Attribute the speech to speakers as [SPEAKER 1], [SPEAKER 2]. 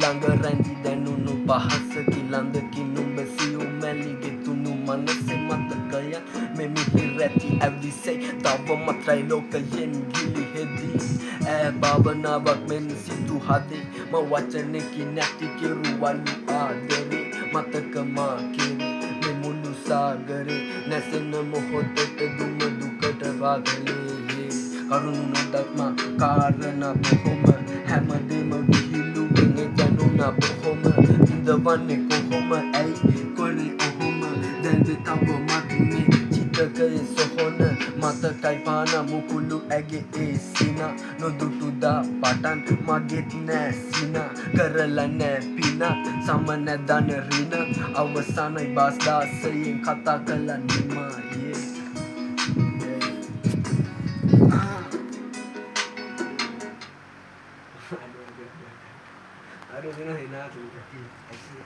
[SPEAKER 1] ළඟ රැඳි දැනුණු පහස කිලන්දකින් නුඹ සියුම් මැලිගෙතුණු මනසේ මතකයන් මෙමිහි රැති ඇවිසෙයි තවමත් ත්‍රෛලෝකයෙන් ගිලිහෙදී ඈ භාවනාවක් මෙන් සිතු හදේ ම වචනෙකින් නැති කෙරුවලු ආදරේ මතක මා කෙරේ මේ මුළු සාගරේ නැසෙන මොහොතට දුම දුකට වගලේ කරුණු නොදක්මා කාරණා බොහොම හැමදේම විහිළුවෙන් දැනුණා බොහොම ඉඳවන්නේ කොහොම ඇයි කොරේ ඔහොම දැන්ද තවමත් මේ චිතකයේ සොහොන මතකයි පාන මුකුළු ඇගේ ඒ සිනා නොදුටුදා පටන් මගෙත් නෑ සිනා කරලා නෑ පිනක් සම නැදන රිනක් අවසානයි බාස්දාසයෙන් කතා කළා නිමායේ I don't know.